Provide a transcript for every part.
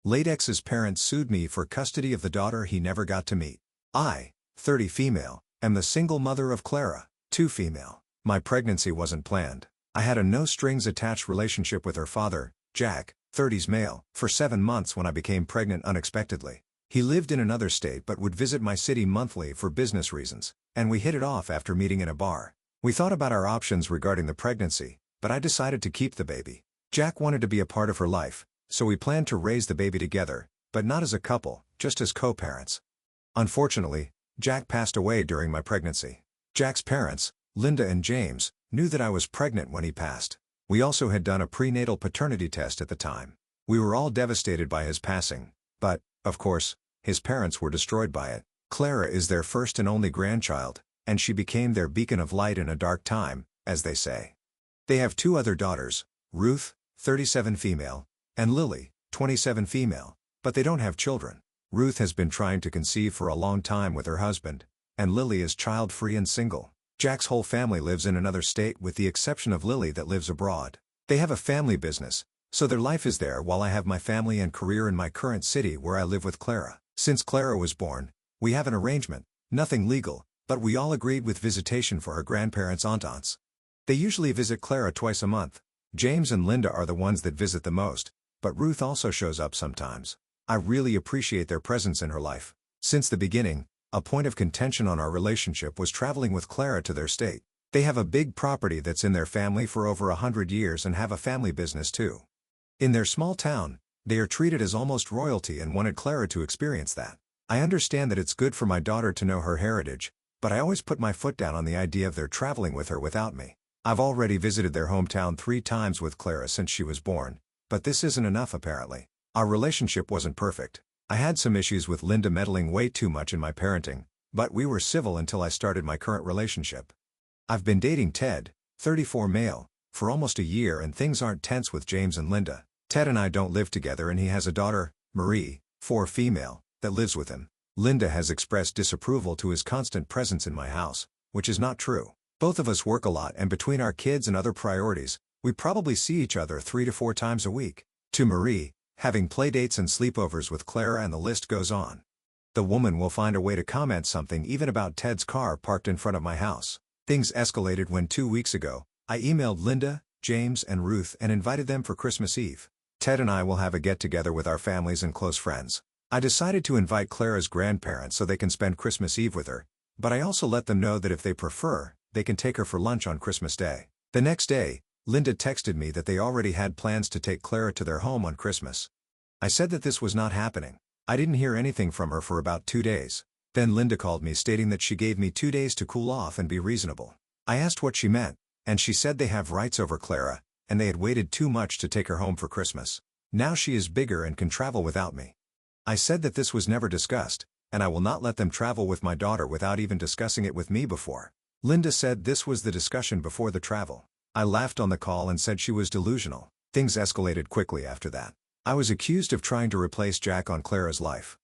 Late ex's parents sued me for custody of the daughter he never got to meet. I, 30 female, am the single mother of Clara, 2 female. My pregnancy wasn't planned. I had a no-strings-attached relationship with her father, Jack, 30s male, for 7 months when I became pregnant unexpectedly. He lived in another state but would visit my city monthly for business reasons, and we hit it off after meeting in a bar. We thought about our options regarding the pregnancy, but I decided to keep the baby. Jack wanted to be a part of her life, so we planned to raise the baby together, but not as a couple, just as co-parents. Unfortunately, Jack passed away during my pregnancy. Jack's parents, Linda and James, knew that I was pregnant when he passed. We also had done a prenatal paternity test at the time. We were all devastated by his passing, but, of course, his parents were destroyed by it. Clara is their first and only grandchild, and she became their beacon of light in a dark time, as they say. They have 2 other daughters, Ruth, 37 female, and Lily, 27 female, but they don't have children. Ruth has been trying to conceive for a long time with her husband, and Lily is child-free and single. Jack's whole family lives in another state with the exception of Lily that lives abroad. They have a family business, so their life is there while I have my family and career in my current city where I live with Clara. Since Clara was born, we have an arrangement, nothing legal, but we all agreed with visitation for her grandparents' aunts. They usually visit Clara twice a month. James and Linda are the ones that visit the most, but Ruth also shows up sometimes. I really appreciate their presence in her life. Since the beginning, a point of contention on our relationship was traveling with Clara to their state. They have a big property that's in their family for over 100 years and have a family business too. In their small town, they are treated as almost royalty and wanted Clara to experience that. I understand that it's good for my daughter to know her heritage, but I always put my foot down on the idea of their traveling with her without me. I've already visited their hometown 3 times with Clara since she was born, but this isn't enough apparently. Our relationship wasn't perfect. I had some issues with Linda meddling way too much in my parenting, but we were civil until I started my current relationship. I've been dating Ted, 34 male, for almost a year and things aren't tense with James and Linda. Ted and I don't live together and he has a daughter, Marie, 4 female, that lives with him. Linda has expressed disapproval to his constant presence in my house, which is not true. Both of us work a lot and between our kids and other priorities, we probably see each other 3 to 4 times a week. To Marie, having playdates and sleepovers with Clara and the list goes on. The woman will find a way to comment something even about Ted's car parked in front of my house. Things escalated when 2 weeks ago, I emailed Linda, James and Ruth and invited them for Christmas Eve. Ted and I will have a get-together with our families and close friends. I decided to invite Clara's grandparents so they can spend Christmas Eve with her, but I also let them know that if they prefer, they can take her for lunch on Christmas Day. The next day, Linda texted me that they already had plans to take Clara to their home on Christmas. I said that this was not happening. I didn't hear anything from her for about 2 days. Then Linda called me stating that she gave me 2 days to cool off and be reasonable. I asked what she meant, and she said they have rights over Clara, and they had waited too much to take her home for Christmas. Now she is bigger and can travel without me. I said that this was never discussed, and I will not let them travel with my daughter without even discussing it with me before. Linda said this was the discussion before the travel. I laughed on the call and said she was delusional. Things escalated quickly after that. I was accused of trying to replace Jack on Clara's life.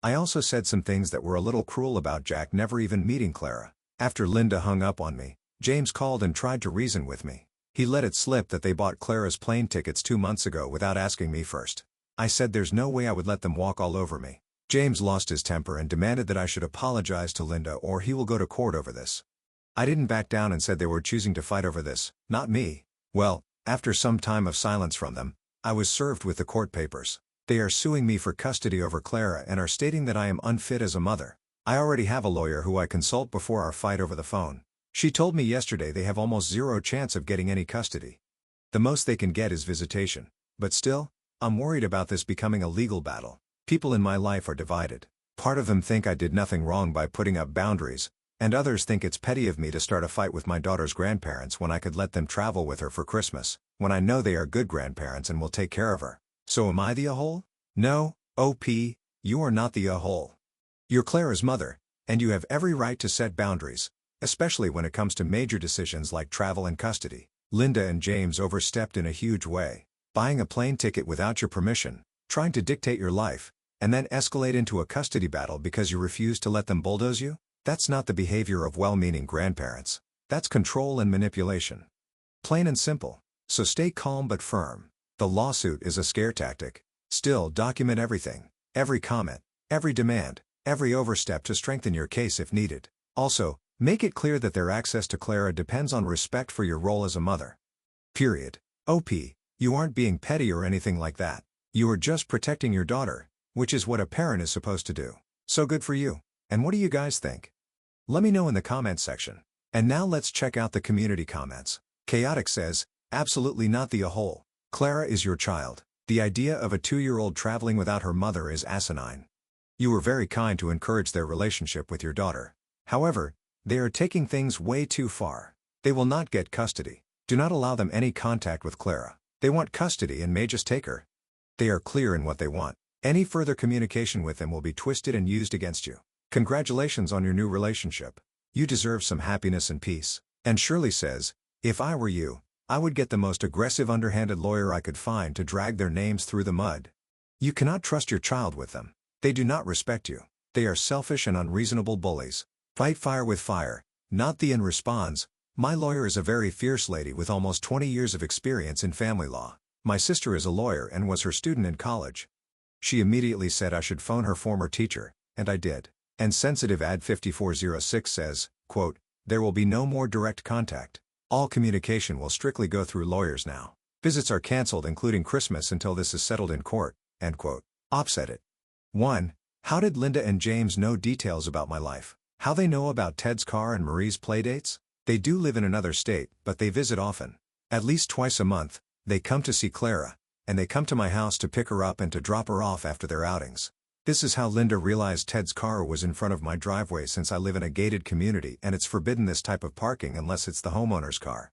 I also said some things that were a little cruel about Jack never even meeting Clara. After Linda hung up on me, James called and tried to reason with me. He let it slip that they bought Clara's plane tickets 2 months ago without asking me first. I said there's no way I would let them walk all over me. James lost his temper and demanded that I should apologize to Linda or he will go to court over this. I didn't back down and said they were choosing to fight over this, not me. Well, after some time of silence from them, I was served with the court papers. They are suing me for custody over Clara and are stating that I am unfit as a mother. I already have a lawyer who I consult before our fight over the phone. She told me yesterday they have almost 0 chance of getting any custody. The most they can get is visitation. But still, I'm worried about this becoming a legal battle. People in my life are divided. Part of them think I did nothing wrong by putting up boundaries, and others think it's petty of me to start a fight with my daughter's grandparents when I could let them travel with her for Christmas, when I know they are good grandparents and will take care of her. So am I the a-hole? No, OP, you are not the a-hole. You're Clara's mother, and you have every right to set boundaries, especially when it comes to major decisions like travel and custody. Linda and James overstepped in a huge way. Buying a plane ticket without your permission, trying to dictate your life, and then escalate into a custody battle because you refuse to let them bulldoze you? That's not the behavior of well-meaning grandparents. That's control and manipulation. Plain and simple. So stay calm but firm. The lawsuit is a scare tactic. Still, document everything, every comment, every demand, every overstep to strengthen your case if needed. Also, make it clear that their access to Clara depends on respect for your role as a mother. Period. OP, you aren't being petty or anything like that. You are just protecting your daughter, which is what a parent is supposed to do. So good for you. And what do you guys think? Let me know in the comments section. And now let's check out the community comments. Chaotic says, absolutely not the a-hole. Clara is your child. The idea of a 2-year-old traveling without her mother is asinine. You were very kind to encourage their relationship with your daughter. However, they are taking things way too far. They will not get custody. Do not allow them any contact with Clara. They want custody and may just take her. They are clear in what they want. Any further communication with them will be twisted and used against you. Congratulations on your new relationship. You deserve some happiness and peace. And Shirley says, if I were you, I would get the most aggressive underhanded lawyer I could find to drag their names through the mud. You cannot trust your child with them. They do not respect you. They are selfish and unreasonable bullies. Fight fire with fire. Not the end responds, my lawyer is a very fierce lady with almost 20 years of experience in family law. My sister is a lawyer and was her student in college. She immediately said I should phone her former teacher, and I did. And sensitive ad 5406 says, quote, there will be no more direct contact. All communication will strictly go through lawyers now. Visits are canceled including Christmas until this is settled in court, end quote. Offset it. 1. How did Linda and James know details about my life? How they know about Ted's car and Marie's playdates? They do live in another state, but they visit often. At least twice a month, they come to see Clara, and they come to my house to pick her up and to drop her off after their outings. This is how Linda realized Ted's car was in front of my driveway since I live in a gated community and it's forbidden this type of parking unless it's the homeowner's car.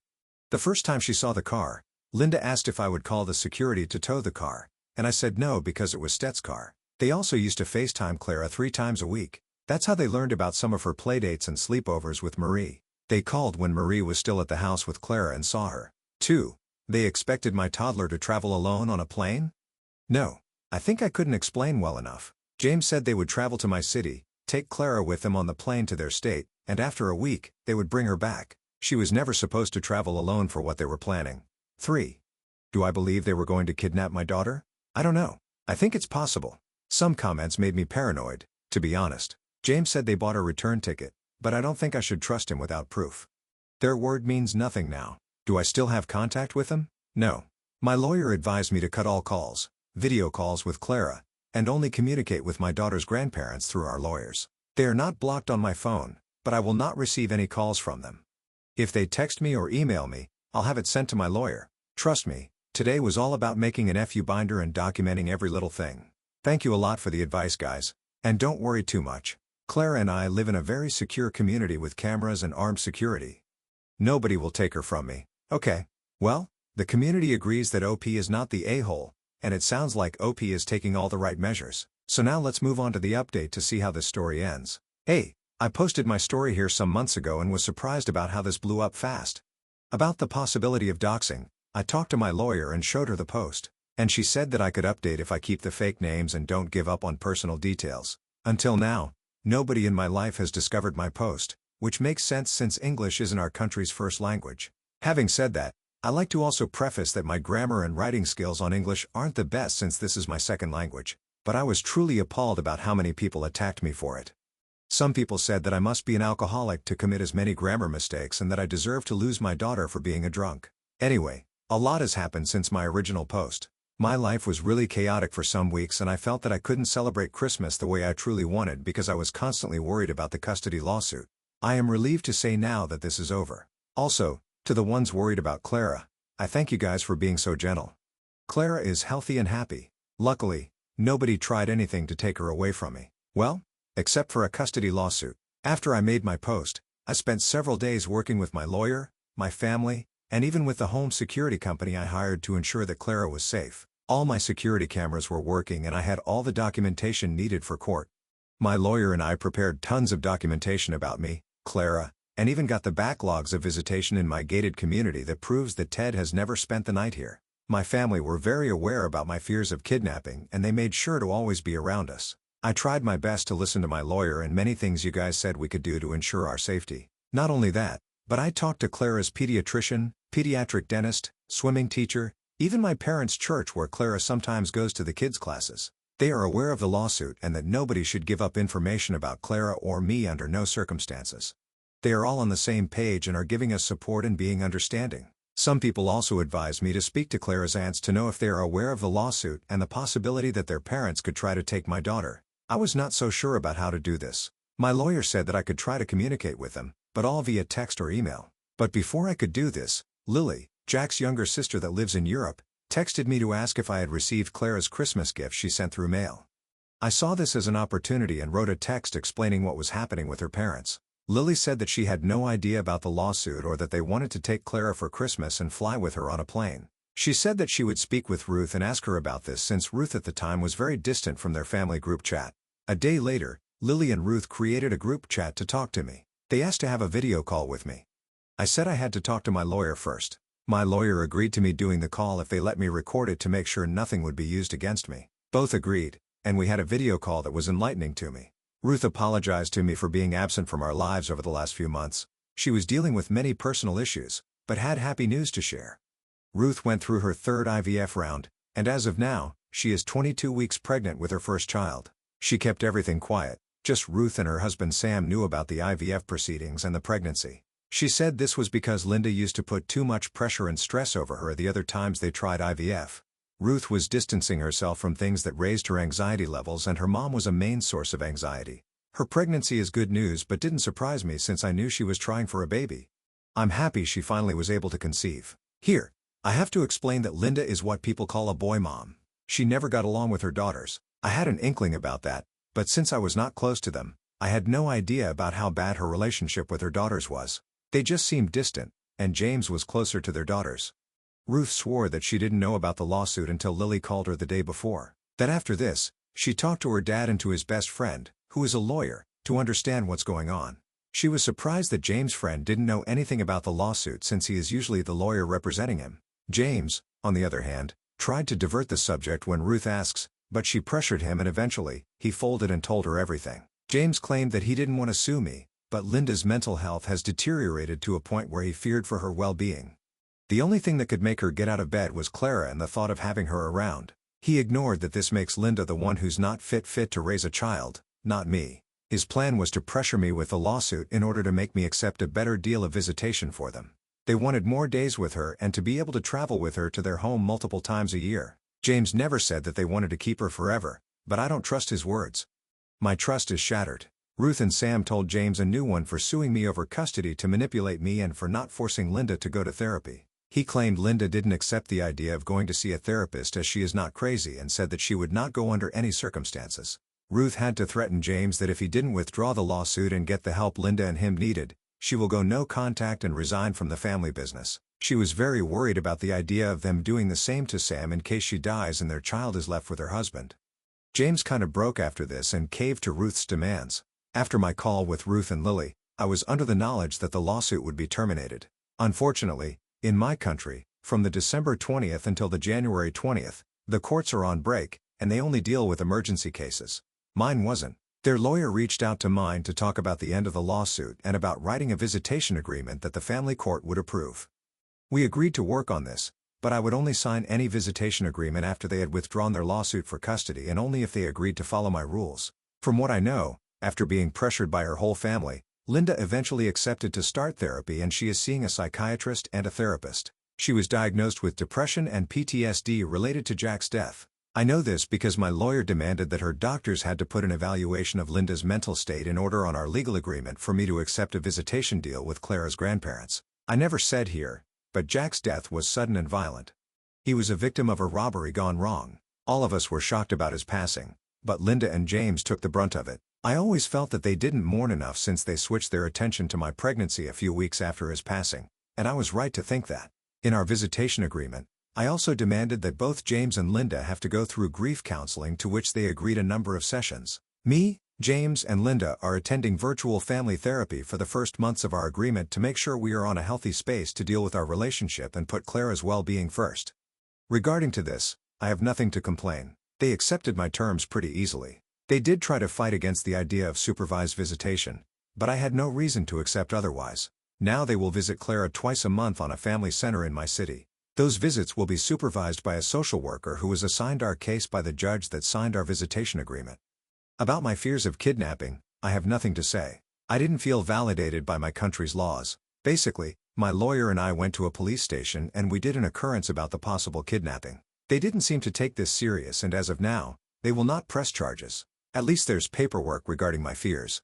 The first time she saw the car, Linda asked if I would call the security to tow the car, and I said no because it was Ted's car. They also used to FaceTime Clara 3 times a week. That's how they learned about some of her playdates and sleepovers with Marie. They called when Marie was still at the house with Clara and saw her. 2. They expected my toddler to travel alone on a plane? No. I think I couldn't explain well enough. James said they would travel to my city, take Clara with them on the plane to their state, and after a week, they would bring her back. She was never supposed to travel alone for what they were planning. 3. Do I believe they were going to kidnap my daughter? I don't know. I think it's possible. Some comments made me paranoid, to be honest. James said they bought a return ticket, but I don't think I should trust him without proof. Their word means nothing now. Do I still have contact with them? No. My lawyer advised me to cut all calls, video calls with Clara, and only communicate with my daughter's grandparents through our lawyers. They are not blocked on my phone, but I will not receive any calls from them. If they text me or email me, I'll have it sent to my lawyer. Trust me, today was all about making an FU binder and documenting every little thing. Thank you a lot for the advice, guys. And don't worry too much. Clara and I live in a very secure community with cameras and armed security. Nobody will take her from me. Okay. Well, the community agrees that OP is not the a-hole, and it sounds like OP is taking all the right measures. So now let's move on to the update to see how this story ends. Hey, I posted my story here some months ago and was surprised about how this blew up fast. About the possibility of doxing, I talked to my lawyer and showed her the post, and she said that I could update if I keep the fake names and don't give up on personal details. Until now, nobody in my life has discovered my post, which makes sense since English isn't our country's first language. Having said that, I like to also preface that my grammar and writing skills on English aren't the best since this is my second language, but I was truly appalled about how many people attacked me for it. Some people said that I must be an alcoholic to commit as many grammar mistakes and that I deserve to lose my daughter for being a drunk. Anyway, a lot has happened since my original post. My life was really chaotic for some weeks and I felt that I couldn't celebrate Christmas the way I truly wanted because I was constantly worried about the custody lawsuit. I am relieved to say now that this is over. Also, to the ones worried about Clara, I thank you guys for being so gentle. Clara is healthy and happy. Luckily, nobody tried anything to take her away from me. Well, except for a custody lawsuit. After I made my post, I spent several days working with my lawyer, my family, and even with the home security company I hired to ensure that Clara was safe. All my security cameras were working and I had all the documentation needed for court. My lawyer and I prepared tons of documentation about me, Clara, and even got the backlogs of visitation in my gated community that proves that Ted has never spent the night here. My family were very aware about my fears of kidnapping and they made sure to always be around us. I tried my best to listen to my lawyer and many things you guys said we could do to ensure our safety. Not only that, but I talked to Clara's pediatrician, pediatric dentist, swimming teacher, Even my parents' church where Clara sometimes goes to the kids' classes. They are aware of the lawsuit and that nobody should give up information about Clara or me under no circumstances. They are all on the same page and are giving us support and being understanding. Some people also advise me to speak to Clara's aunts to know if they are aware of the lawsuit and the possibility that their parents could try to take my daughter. I was not so sure about how to do this. My lawyer said that I could try to communicate with them, but all via text or email. But before I could do this, Lily, Jack's younger sister that lives in Europe, texted me to ask if I had received Clara's Christmas gift she sent through mail. I saw this as an opportunity and wrote a text explaining what was happening with her parents. Lily said that she had no idea about the lawsuit or that they wanted to take Clara for Christmas and fly with her on a plane. She said that she would speak with Ruth and ask her about this since Ruth at the time was very distant from their family group chat. A day later, Lily and Ruth created a group chat to talk to me. They asked to have a video call with me. I said I had to talk to my lawyer first. My lawyer agreed to me doing the call if they let me record it to make sure nothing would be used against me. Both agreed, and we had a video call that was enlightening to me. Ruth apologized to me for being absent from our lives over the last few months. She was dealing with many personal issues, but had happy news to share. Ruth went through her third IVF round, and as of now, she is 22 weeks pregnant with her first child. She kept everything quiet, just Ruth and her husband Sam knew about the IVF proceedings and the pregnancy. She said this was because Linda used to put too much pressure and stress over her the other times they tried IVF. Ruth was distancing herself from things that raised her anxiety levels, and her mom was a main source of anxiety. Her pregnancy is good news but didn't surprise me since I knew she was trying for a baby. I'm happy she finally was able to conceive. Here, I have to explain that Linda is what people call a boy mom. She never got along with her daughters. I had an inkling about that, but since I was not close to them, I had no idea about how bad her relationship with her daughters was. They just seemed distant, and James was closer to their daughters. Ruth swore that she didn't know about the lawsuit until Lily called her the day before. That after this, she talked to her dad and to his best friend, who is a lawyer, to understand what's going on. She was surprised that James' friend didn't know anything about the lawsuit since he is usually the lawyer representing him. James, on the other hand, tried to divert the subject when Ruth asks, but she pressured him and eventually, he folded and told her everything. James claimed that he didn't want to sue me, but Linda's mental health has deteriorated to a point where he feared for her well-being. The only thing that could make her get out of bed was Clara and the thought of having her around. He ignored that this makes Linda the one who's not fit to raise a child, not me. His plan was to pressure me with the lawsuit in order to make me accept a better deal of visitation for them. They wanted more days with her and to be able to travel with her to their home multiple times a year. James never said that they wanted to keep her forever, but I don't trust his words. My trust is shattered. Ruth and Sam told James a new one for suing me over custody to manipulate me and for not forcing Linda to go to therapy. He claimed Linda didn't accept the idea of going to see a therapist as she is not crazy and said that she would not go under any circumstances. Ruth had to threaten James that if he didn't withdraw the lawsuit and get the help Linda and him needed, she will go no contact and resign from the family business. She was very worried about the idea of them doing the same to Sam in case she dies and their child is left with her husband. James kind of broke after this and caved to Ruth's demands. After my call with Ruth and Lily, I was under the knowledge that the lawsuit would be terminated. Unfortunately, in my country, from the December 20th until the January 20th, the courts are on break, and they only deal with emergency cases. Mine wasn't. Their lawyer reached out to mine to talk about the end of the lawsuit and about writing a visitation agreement that the family court would approve. We agreed to work on this, but I would only sign any visitation agreement after they had withdrawn their lawsuit for custody and only if they agreed to follow my rules. From what I know, after being pressured by her whole family, Linda eventually accepted to start therapy and she is seeing a psychiatrist and a therapist. She was diagnosed with depression and PTSD related to Jack's death. I know this because my lawyer demanded that her doctors had to put an evaluation of Linda's mental state in order on our legal agreement for me to accept a visitation deal with Clara's grandparents. I never said here, but Jack's death was sudden and violent. He was a victim of a robbery gone wrong. All of us were shocked about his passing, but Linda and James took the brunt of it. I always felt that they didn't mourn enough since they switched their attention to my pregnancy a few weeks after his passing, and I was right to think that. In our visitation agreement, I also demanded that both James and Linda have to go through grief counseling, to which they agreed a number of sessions. Me, James and Linda are attending virtual family therapy for the first months of our agreement to make sure we are on a healthy space to deal with our relationship and put Clara's well-being first. Regarding to this, I have nothing to complain. They accepted my terms pretty easily. They did try to fight against the idea of supervised visitation, but I had no reason to accept otherwise. Now they will visit Clara twice a month on a family center in my city. Those visits will be supervised by a social worker who was assigned our case by the judge that signed our visitation agreement. About my fears of kidnapping, I have nothing to say. I didn't feel validated by my country's laws. Basically, my lawyer and I went to a police station and we did an occurrence about the possible kidnapping. They didn't seem to take this serious, and as of now, they will not press charges. At least there's paperwork regarding my fears.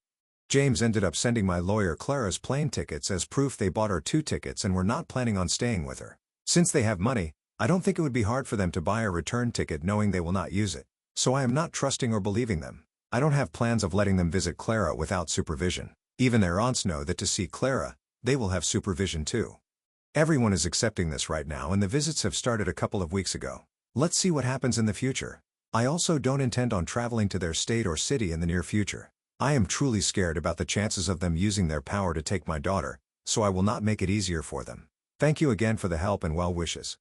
James ended up sending my lawyer Clara's plane tickets as proof they bought her 2 tickets and were not planning on staying with her. Since they have money, I don't think it would be hard for them to buy a return ticket knowing they will not use it. So I am not trusting or believing them. I don't have plans of letting them visit Clara without supervision. Even their aunts know that to see Clara, they will have supervision too. Everyone is accepting this right now, and the visits have started a couple of weeks ago. Let's see what happens in the future. I also don't intend on traveling to their state or city in the near future. I am truly scared about the chances of them using their power to take my daughter, so I will not make it easier for them. Thank you again for the help and well wishes.